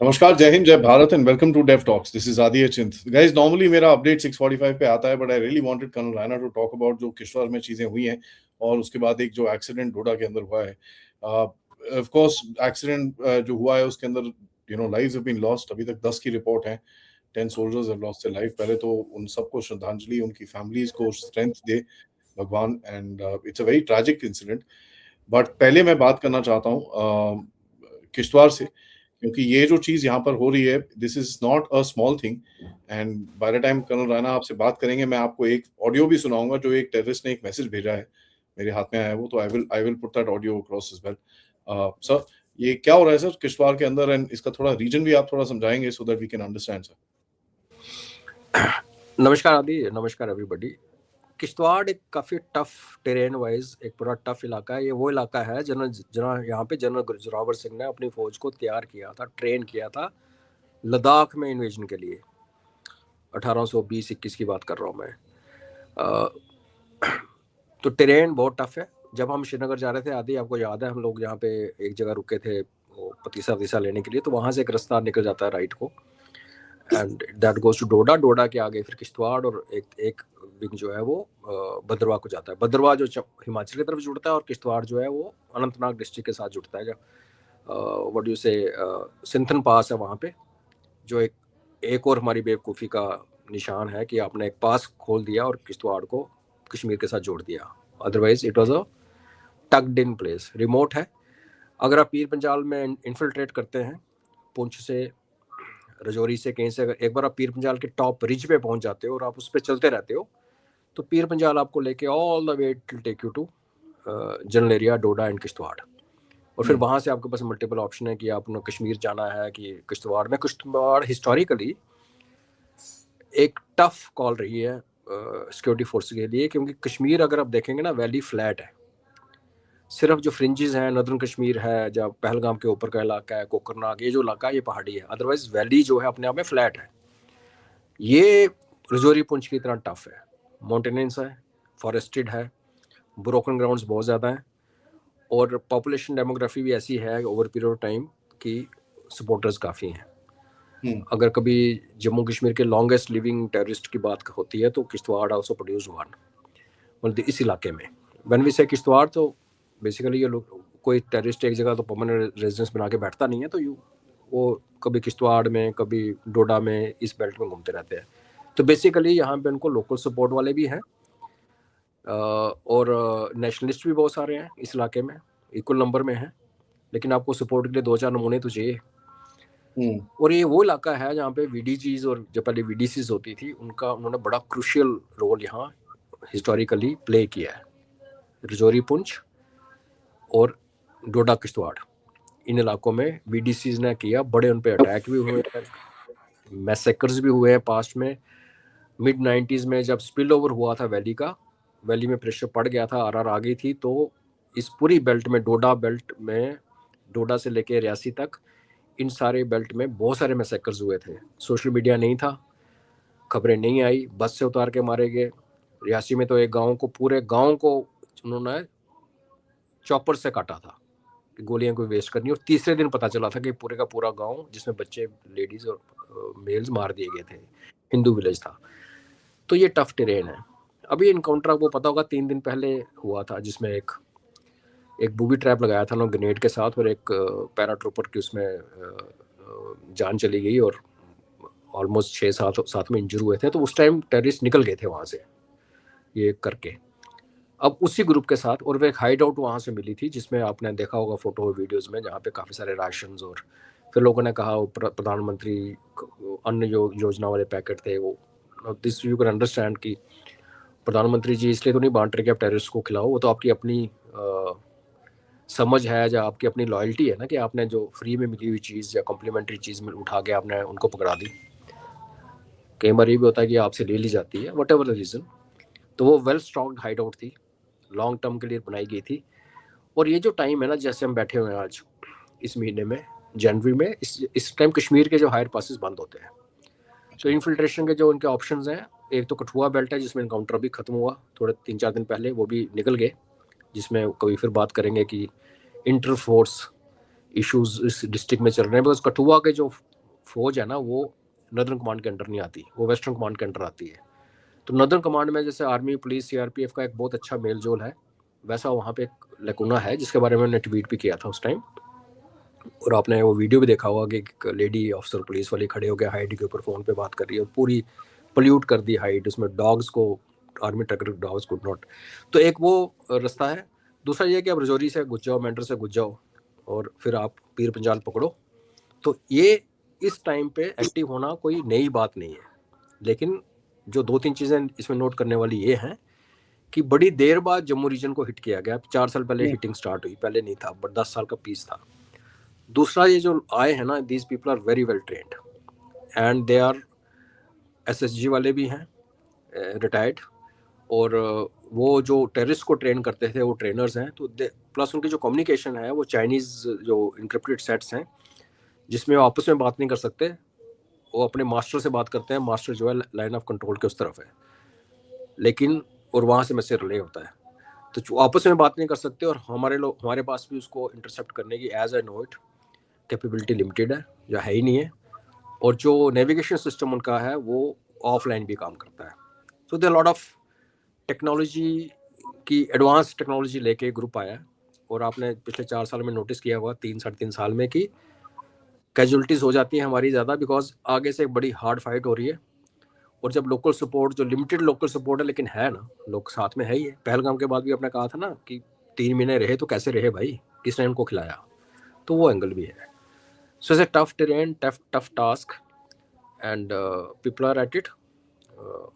नमस्कार, जय हिंद, जय Bharat and welcome to Dev talks. This is Aadi Chint. Guys, normally मेरा अपडेट 6:45 पे आता है, but I really wanted colonel Rana to talk about जो किश्तवाड़ में चीजें हुई हैं और उसके बाद एक जो एक्सीडेंट डोडा के अंदर हुआ है। ऑफ कोर्स एक्सीडेंट जो हुआ है उसके अंदर लाइव्स हैव बीन लॉस्ट। अभी तक 10 की रिपोर्ट है, 10 soldiers have lost their life. पहले तो उन सबको श्रद्धांजलि, उनकी फैमिलीज को स्ट्रेंथ दे भगवान। And it's a very tragic incident. But पहले मैं बात करना चाहता हूँ किश्तवाड़ से, क्योंकि ये जो चीज यहाँ पर हो रही है, this is not a small thing. And by the time colonel Rana आपसे बात करेंगे, मैं आपको एक ऑडियो भी सुनाऊंगा जो एक टेररिस्ट ने एक मैसेज भेजा है, मेरे हाथ में आया है वो, तो I will put that audio across as well. Sir, ये क्या हो रहा है सर किश्तवाड़ के अंदर, एंड इसका थोड़ा रीजन भी आप थोड़ा समझाएंगे so that we can understand sir. नमस्कार आदि, नमस्कार एवरीबॉडी। किश्तवाड़ एक काफ़ी टफ टेरेन वाइज एक पूरा टफ इलाका है। ये वो इलाका है जहाँ यहाँ पे जनरल जोरावर सिंह ने अपनी फौज को तैयार किया था, ट्रेन किया था लद्दाख में इन्वेजन के लिए। 1820-21 की बात कर रहा हूँ मैं। तो टेरेन बहुत टफ है। जब हम श्रीनगर जा रहे थे आदि, आपको याद है, हम लोग यहाँ पे एक जगह रुके थे वो पतीसा वतीसा लेने के लिए, तो वहाँ से एक रास्ता निकल जाता है राइट को, एंड दैट गोज टू डोडा। डोडा के आगे फिर किश्तवाड़, और एक विंग जो है वो भद्रवाह को जाता है। भद्रवाह जो हिमाचल की तरफ जुड़ता है, और किश्तवाड़ जो है वो अनंतनाग डिस्ट्रिक्ट के साथ जुड़ता है। जब व्हाट यू से सिंथन पास है वहाँ पे, जो एक और हमारी बेवकूफ़ी का निशान है कि आपने एक पास खोल दिया और किश्तवाड़ को कश्मीर के साथ जोड़ दिया। Otherwise it was a talked in place, remote है। अगर आप पीर पंजाल में इन्फिल्ट्रेट करते हैं, पुंछ से, रजौरी से, कहीं से, अगर एक बार आप पीर पंजाल के टॉप रिज पे पहुंच जाते हो और आप उस पर चलते रहते हो, तो पीर पंजाल आपको लेके all the way to take you to general area, Doda and Kishtwar. और फिर वहाँ से आपके पास मल्टीपल ऑप्शन है कि आपने कश्मीर जाना है कि किश्तवाड़ में। किश्तवाड़ हिस्टोरिकली एक टफ कॉल रही है सिक्योरिटी फोर्स के लिए, क्योंकि कश्मीर अगर आप देखेंगे ना, वैली फ्लैट है। सिर्फ जो फ्रिंजेस हैं, नॉर्दर्न कश्मीर है, जब पहलगाम के ऊपर का इलाका है, कोकरनाग, ये जो इलाका है ये पहाड़ी है। अदरवाइज वैली जो है अपने आप में फ्लैट है। ये रजौरी पुंछ की तरह टफ है, माउंटेनेंस है, फॉरेस्टेड है, ब्रोकन ग्राउंड्स बहुत ज़्यादा हैं, और पॉपुलेशन डेमोग्राफी भी ऐसी है ओवर पीरियड ऑफ टाइम कि सपोर्टर्स काफ़ी हैं। अगर कभी जम्मू कश्मीर के लॉन्गेस्ट लिविंग टेररिस्ट की बात होती है तो किश्तवाड़ आल्सो प्रोड्यूस वन, मतलब इस इलाके में। व्हेन वी से किश्तवाड़, तो बेसिकली ये लोग, कोई टेररिस्ट एक जगह तो परमानेंट रेजिडेंस बना के बैठता नहीं है, तो वो कभी किश्तवाड़ में, कभी डोडा में, इस बेल्ट में घूमते रहते हैं। तो बेसिकली यहाँ पे उनको लोकल सपोर्ट वाले भी हैं, और नेशनलिस्ट भी बहुत सारे हैं इस इलाके में, इक्वल नंबर में हैं। लेकिन आपको सपोर्ट के लिए 2-4 नमूने तो चाहिए। और ये वो इलाका है जहाँ पे वीडीजीज, और जो पहले वीडीसीज होती थी, उन्होंने बड़ा क्रूशियल रोल यहाँ हिस्टोरिकली प्ले किया है। रजौरी पुंछ और डोडा किश्तवाड़, इन इलाकों में वीडीसीज ने किया, बड़े उन पे अटैक भी हुए हैं, मैसेकर्स भी हुए हैं पास्ट में। मिड 90s में जब स्पिल ओवर हुआ था वैली का, वैली में प्रेशर पड़ गया था, आरआर आ गई थी, तो इस पूरी बेल्ट में, डोडा बेल्ट में, डोडा से लेके रियासी तक, इन सारे बेल्ट में बहुत सारे मैसेकर्स हुए थे। सोशल मीडिया नहीं था, खबरें नहीं आई, बस से उतार के मारे गए। रियासी में तो एक गांव को, पूरे गांव को उन्होंने चॉपर से काटा था, गोलियां कोई वेस्ट करनी। और तीसरे दिन पता चला था कि पूरे का पूरा गांव, जिसमें बच्चे, लेडीज और मेल्स मार दिए गए थे। हिंदू विलेज था। तो ये टफ टेरेन है। अभी इनकाउंटर आपको पता होगा 3 दिन पहले हुआ था, जिसमें एक बूबी ट्रैप लगाया था ना ग्रेनेड के साथ, और एक पैराट्रूपर की उसमें जान चली गई, और ऑलमोस्ट 6-7 में इंजर हुए थे। तो उस टाइम टेररिस्ट निकल गए थे वहाँ से ये करके। अब उसी ग्रुप के साथ, और वो एक हाइड आउट वहाँ से मिली थी, जिसमें आपने देखा होगा फोटो वीडियोज़ में, जहाँ पे काफ़ी सारे राशंस, और फिर लोगों ने कहा प्रधानमंत्री अन्न योजना वाले पैकेट थे वो। दिस यू कैन अंडरस्टैंड कि प्रधानमंत्री जी इसलिए तो नहीं बांट रहे कि आप टेररिस्ट को खिलाओ, वो तो आपकी अपनी समझ है, या आपकी अपनी लॉयल्टी है ना, कि आपने जो फ्री में मिली हुई चीज़ या कॉम्प्लीमेंट्री चीज़ में उठा के आपने उनको पकड़ा दी। कई बार ये भी होता है कि आपसे ले ली जाती है, वट एवर द रीज़न। तो वो वेल स्ट्रॉन्ग हाइड आउट थी, लॉन्ग टर्म के लिए बनाई गई थी। और ये जो टाइम है ना, जैसे हम बैठे हुए हैं आज इस महीने में, जनवरी में, इस टाइम कश्मीर के जो हायर पासिस बंद होते हैं। तो इन्फिल्ट्रेशन के जो उनके ऑप्शंस हैं, एक तो कठुआ बेल्ट है, जिसमें इनकाउंटर भी खत्म हुआ थोड़े 3-4 दिन पहले, वो भी निकल गए, जिसमें कभी फिर बात करेंगे कि इंटर फोर्स इश्यूज इस डिस्ट्रिक्ट में चल रहे हैं, बिकॉज कठुआ के जो फौज है ना वो नदर्न कमांड के अंडर नहीं आती, वो वेस्टर्न कमांड के अंडर आती है। तो नदर्न कमांड में जैसे आर्मी, पुलिस, सीआरपीएफ का एक बहुत अच्छा मेल जोल है, वैसा वहाँ पे एक लकुना है, जिसके बारे में मैंने ट्वीट भी किया था उस टाइम। और आपने वो वीडियो भी देखा होगा कि एक लेडी ऑफिसर पुलिस वाली खड़े हो गया हाइड के ऊपर फ़ोन पे बात कर रही है, पूरी पोल्यूट कर दी हाइड, उसमें डॉग्स को, army tracker dogs could not. तो एक वो रास्ता है। दूसरा ये कि आप रजौरी से घुस जाओ, मेंढर से घुस जाओ और फिर आप पीर पंजाल पकड़ो। तो ये इस टाइम पे एक्टिव होना कोई नई बात नहीं है, लेकिन जो 2-3 चीज़ें इसमें नोट करने वाली ये हैं कि बड़ी देर बाद जम्मू रीजन को हिट किया गया। 4 साल पहले हिटिंग स्टार्ट हुई, पहले नहीं था, बट 10 साल का पीस था। दूसरा, ये जो आए हैं ना, these people are very well trained and they are SSG वाले भी हैं रिटायर्ड, और वो जो टेररिस्ट को ट्रेन करते थे वो ट्रेनर्स हैं। तो प्लस उनकी जो कम्युनिकेशन है वो चाइनीज़ जो इनक्रिप्टेड सेट्स हैं जिसमें वो आपस में बात नहीं कर सकते, वो अपने मास्टर से बात करते हैं, मास्टर जो है लाइन ऑफ कंट्रोल के उस तरफ है, लेकिन और वहाँ से मैसेज रिले होता है। तो जो आपस में बात नहीं कर सकते, और हमारे पास भी उसको इंटरसेप्ट करने की as I know it capability limited है या है ही नहीं है। और जो नेविगेशन सिस्टम उनका है वो ऑफलाइन भी काम करता है। सो दे लॉट ऑफ टेक्नोलॉजी की एडवांस टेक्नोलॉजी लेके ग्रुप आया है। और आपने पिछले 4 साल में नोटिस किया होगा, 3-3.5 साल में, कि कैजुअलिटीज हो जाती हैं हमारी ज़्यादा, बिकॉज आगे से एक बड़ी हार्ड फाइट हो रही है। और जब लोकल सपोर्ट, जो लिमिटेड लोकल सपोर्ट है लेकिन है ना, लोग साथ में है ही है। पहलगाम के बाद भी आपने कहा था ना कि 3 महीने रहे तो कैसे रहे भाई, किसने उनको खिलाया, तो वो एंगल भी है। So it's a tough terrain, tough task and people are at it.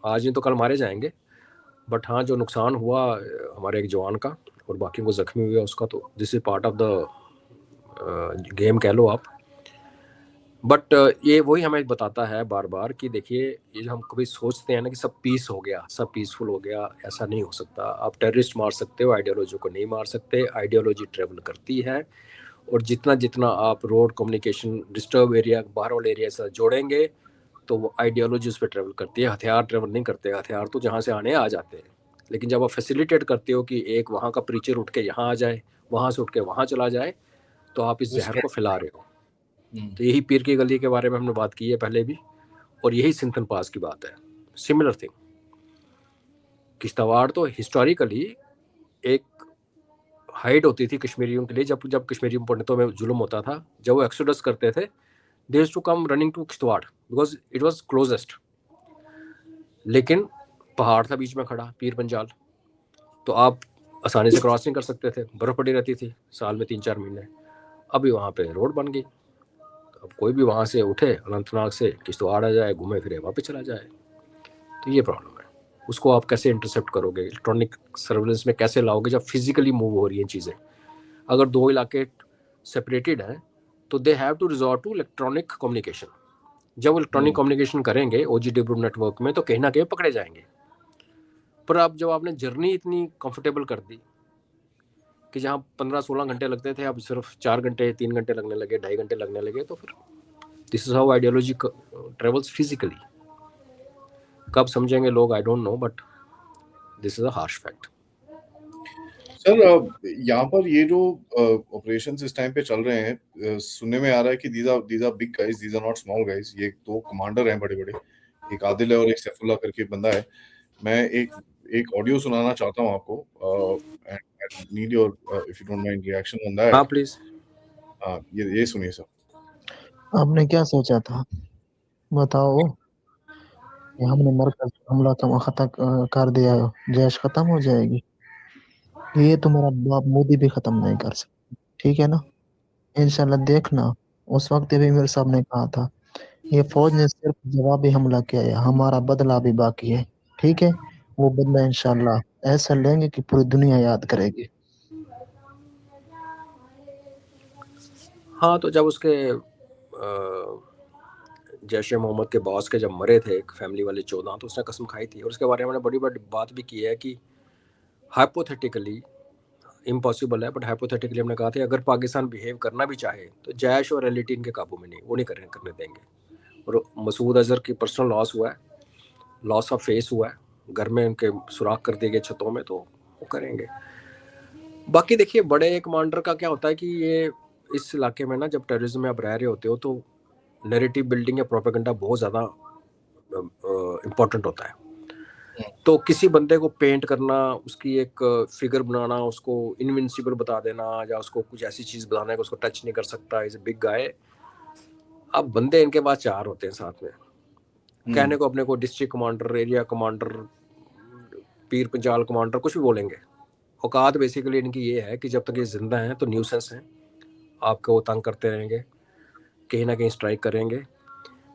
आज नहीं तो कल मारे जाएंगे, बट हाँ, जो नुकसान हुआ हमारे एक जवान का और बाकी को जख्मी हुआ उसका, तो this is part of the game कह लो आप। बट ये वही हमें बताता है बार बार कि देखिए, ये जो हम कभी सोचते हैं ना कि सब पीस हो गया, सब पीसफुल हो गया, ऐसा नहीं हो सकता। आप टेररिस्ट मार सकते हो, आइडियोलॉजी को नहीं मार सकते। आइडियोलॉजी ट्रेवल करती है, और जितना जितना आप रोड कम्युनिकेशन डिस्टर्ब एरिया, बाहर वाले एरिया से जोड़ेंगे, तो वो आइडियोलॉजी उस पर ट्रेवल करती है। हथियार ट्रेवल नहीं करते, हथियार तो जहाँ से आने आ जाते हैं। लेकिन जब आप फैसिलिटेट करते हो कि एक वहाँ का प्रीचर उठ के यहाँ आ जाए, वहाँ से उठ के वहाँ चला जाए, तो आप इस जहर को फैला रहे हो। तो यही पीर की गली के बारे में हमने बात की है पहले भी, और यही सिंथन पास की बात है। सिमिलर थिंग, किश्तवाड़ तो हिस्टोरिकली एक हाइड होती थी कश्मीरियों के लिए। जब कश्मीरी पंडितों में जुल्म होता था, जब वो एक्सोडस करते थे, they used to come running to Kishtwar because it was closest. लेकिन पहाड़ था बीच में खड़ा, पीर पंजाल, तो आप आसानी से क्रॉस नहीं कर सकते थे, बर्फ़ पड़ी रहती थी साल में 3-4 महीने। अभी वहाँ पे रोड बन गई, अब कोई भी वहाँ से उठे अनंतनाग से, किश्तवाड़ आ जाए, घूमे फिरे वापस चला जाए। तो ये प्रॉब्लम है, उसको आप कैसे इंटरसेप्ट करोगे, इलेक्ट्रॉनिक सर्वेलेंस में कैसे लाओगे जब फिजिकली मूव हो रही हैं चीज़ें। अगर 2 इलाके सेपरेटेड हैं तो they have to resort to electronic communication. जब इलेक्ट्रॉनिक कम्युनिकेशन करेंगे OGW नेटवर्क में, तो कहीं ना कहीं पकड़े जाएंगे। पर अब जब आपने जर्नी इतनी कंफर्टेबल कर दी कि जहाँ 15-16 घंटे लगते थे, अब सिर्फ 4 घंटे 3 घंटे लगने लगे, 2.5 घंटे लगने लगे, तो फिर this is how ideology travels physically. कब समझेंगे लोग, I don't know, but this is a harsh fact. Sir, यहाँ पर ये जो ऑपरेशंस इस टाइम पे चल रहे हैं, सुनने में आ रहा है कि these are big guys, these are not small guys. ये 2 कमांडर हैं बड़े बड़े, एक आदिल है और एक सैफुल्लाह करके बंदा है। मैं एक ऑडियो सुनाना चाहता हूँ आपको, and need your if you don't mind reaction on that. हाँ प्लीज। ये सुनिए सर। आपने क्या सोचा था, बताओ। कि हमने मरकज हमला खत्म कर दिया, जैश खत्म हो जाएगी। ये तुम्हारा बाप मोदी भी खत्म नहीं कर सकता, ठीक है ना। इंशाल्लाह देखना, उस वक्त भी मेरे साहब ने कहा था, ये फौज ने सिर्फ जवाबी हमला किया है, हमारा बदला भी बाकी है, ठीक है। वो बदला इंशाल्लाह ऐसा लेंगे कि पूरी दुनिया याद करेगी। हाँ, तो जब उसके जैश ए मोहम्मद के बॉस के जब मरे थे एक फैमिली वाले 14, तो उसने कसम खाई थी, और उसके बारे में हमने बड़ी बड़ी बात भी की है कि हाइपोथेटिकली इम्पॉसिबल है, बट हाइपोथेटिकली हमने कहा था अगर पाकिस्तान बिहेव करना भी चाहे तो जैश और एलिटी इनके काबू में नहीं, वो नहीं करने देंगे। और मसूद अजहर की पर्सनल लॉस हुआ है, लॉस ऑफ फेस हुआ है, घर में उनके सुराख कर दिए गए छतों में, तो वो करेंगे। बाकी देखिए, बड़े कमांडर का क्या होता है कि ये इस इलाके में ना जब टेररिज्म में आप रह रहे होते हो तो नैरेटिव बिल्डिंग या प्रोपेगेंडा बहुत ज़्यादा इम्पोर्टेंट होता है। तो किसी बंदे को पेंट करना, उसकी एक फिगर बनाना, उसको इनविंसिबल बता देना या उसको कुछ ऐसी चीज़ बताना है कि उसको टच नहीं कर सकता, इज ए बिग गाय। अब बंदे इनके पास 4 होते हैं साथ में, कहने को अपने को डिस्ट्रिक्ट कमांडर, एरिया कमांडर, पीर पंचाल कमांडर, कुछ भी बोलेंगे। औकात बेसिकली इनकी ये है कि जब तक ये जिंदा हैं तो न्यूसेंस हैं, आपको वो तंग करते रहेंगे, कहीं ना कहीं स्ट्राइक करेंगे।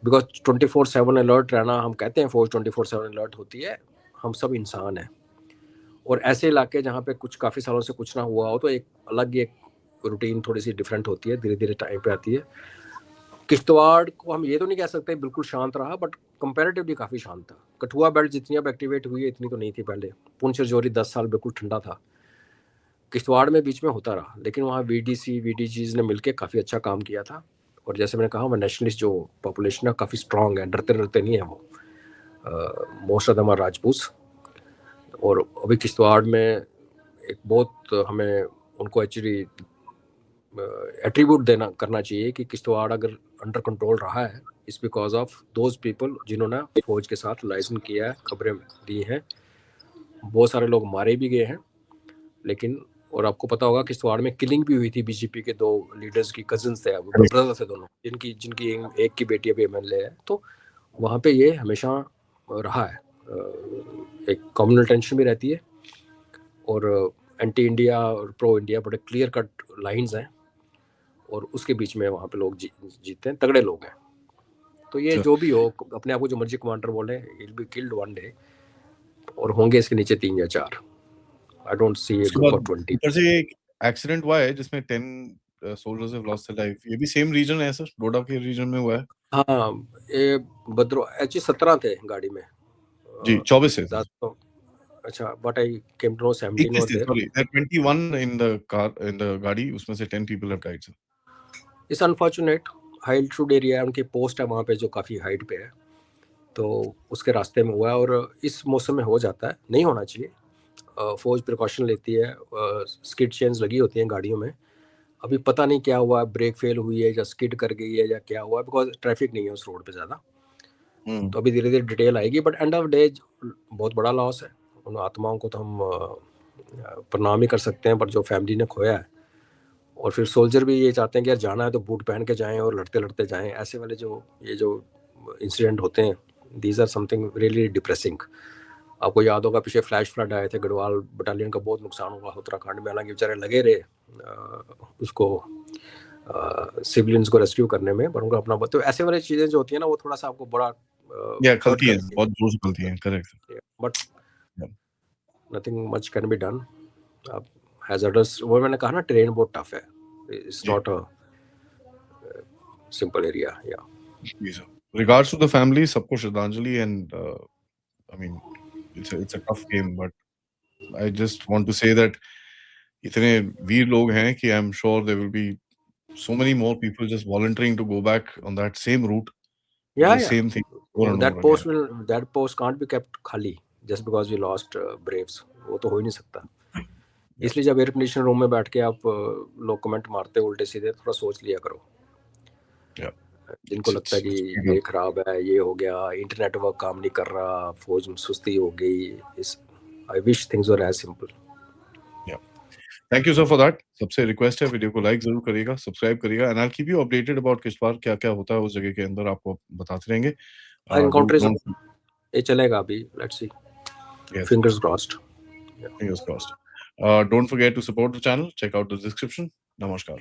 बिकॉज 24/7 अलर्ट रहना, हम कहते हैं फौज 24/7 अलर्ट होती है, हम सब इंसान हैं। और ऐसे इलाके जहाँ पे कुछ काफ़ी सालों से कुछ ना हुआ हो तो एक अलग ही एक रूटीन थोड़ी सी डिफरेंट होती है, धीरे धीरे टाइम पे आती है। किश्तवाड़ को हम ये तो नहीं कह सकते बिल्कुल शांत रहा, बट कंपैरेटिवली काफ़ी शांत था। कठुआ बेल्ट जितनी अब एक्टिवेट हुई है इतनी तो नहीं थी पहले। पुंछ रजौरी 10 साल बिल्कुल ठंडा था। किश्तवाड़ में बीच में होता रहा, लेकिन वहाँ VDC VDGs ने मिलकर काफ़ी अच्छा काम किया था। और जैसे मैंने कहा, वह नेशनलिस्ट जो पॉपुलेशन है काफ़ी स्ट्रांग है, डरते डरते नहीं है वो। Most of them are Rajput. और अभी किश्तवाड़ में एक बहुत हमें उनको एक्चुअली एट्रीब्यूट देना करना चाहिए कि किश्तवाड़ अगर अंडर कंट्रोल रहा है इस बिकॉज ऑफ दोज पीपल जिन्होंने फौज के साथ लाइजन किया है, खबरें दी हैं। बहुत सारे लोग मारे भी गए हैं, लेकिन और आपको पता होगा किश्तवाड़ में किलिंग भी हुई थी BJP के 2 लीडर्स की, कजन्स थे, ब्रदर थे दोनों, जिनकी एक की बेटी अभी MLA है। तो वहाँ पे ये हमेशा रहा है, एक कम्युनल टेंशन भी रहती है और एंटी इंडिया और प्रो इंडिया बड़े क्लियर कट लाइंस हैं, और उसके बीच में वहाँ पे लोग जीतते हैं, तगड़े लोग हैं। तो ये जो भी हो, अपने आप को जो मर्जी कमांडर बोले, will be killed one day, और होंगे इसके नीचे 3 या 4। I don't see A group of 20। ऊपर से एक एक्सीडेंट हुआ है जिसमें 10 soldiers have lost their life. ये भी सेम रीजन है सर, डोडा के रीजन में हुआ है? हाँ, ये भद्रो एक्चुअली 17 थे गाड़ी में जी, 24 है। 10 तो अच्छा, but I came to know 17 were there. Sorry, there 21 in the car, in the गाड़ी, उसमें से 10 people have died sir. It's unfortunate, high altitude area है, उनकी पोस्ट है वहाँ पे जो काफ़ी हाइट पे है, तो उसके रास्ते में हुआ है। और इस मौसम में हो जाता है, नहीं होना चाहिए। फौज प्रिकॉशन लेती है, स्किड चेन्स लगी होती हैं गाड़ियों में। अभी पता नहीं क्या हुआ, ब्रेक फेल हुई है या स्किड कर गई है या क्या हुआ, बिकॉज ट्रैफिक नहीं है उस रोड पे ज़्यादा। तो अभी धीरे धीरे डिटेल आएगी, बट एंड ऑफ डे बहुत बड़ा लॉस है। उन आत्माओं को तो हम प्रणाम ही कर सकते हैं, पर जो फैमिली ने खोया है। और फिर सोल्जर भी ये चाहते हैं कि यार जाना है तो बूट पहन के जाएं और लड़ते लड़ते जाएं। ऐसे वाले जो इंसिडेंट होते हैं, these are something really depressing. आपको याद होगा पीछे फ्लैश फ्लड आए थे, गढ़वाल बटालियन का बहुत नुकसान हुआ उत्तराखंड में, हालांकि बेचारे लगे रहे उसको सिविलियंस को रेस्क्यू करने में, पर उनका अपना। तो ऐसे वाली चीज़ें जो होती हैं ना, वो थोड़ा सा आपको बड़ा खलती है, बहुत जोर से खलती है, correct. But nothing much can be done. अब हैजर्डस, वो मैंने कहा ना, ट्रेन बहुत टफ है, it's not a simple area. या रिगार्ड्स टू द फैमिली, सबको श्रद्धांजलि। And I mean, it's a tough game, but I just want to say that इतने वीर लोग हैं कि I'm sure there will be so many more people just volunteering to go back on that same route. Yeah, the same thing over and that over post again. that post can't be kept खाली just because we lost braves. वो तो हो ही नहीं सकता। इसलिए जब air condition room में बैठ के आप लोग कमेंट मारते हो उल्टे सीधे, थोड़ा सोच लिया करो। जिनको लगता है कि ये खराब है, ये हो गया, इंटरनेट वर्क काम नहीं कर रहा, फौज में सुस्ती हो गई, I wish things were as simple. Thank you sir for that. सबसे रिक्वेस्ट है, वीडियो को लाइक जरूर करिएगा, सब्सक्राइब करिएगा, and I will keep you updated about Kishtwar, क्या क्या होता है उस जगह के अंदर, आपको बताते रहेंगे। एनकाउंटर ये चलेगा अभी, let's see, fingers crossed. Fingers crossed. Don't forget to support the channel. Check out the description. Namaskar.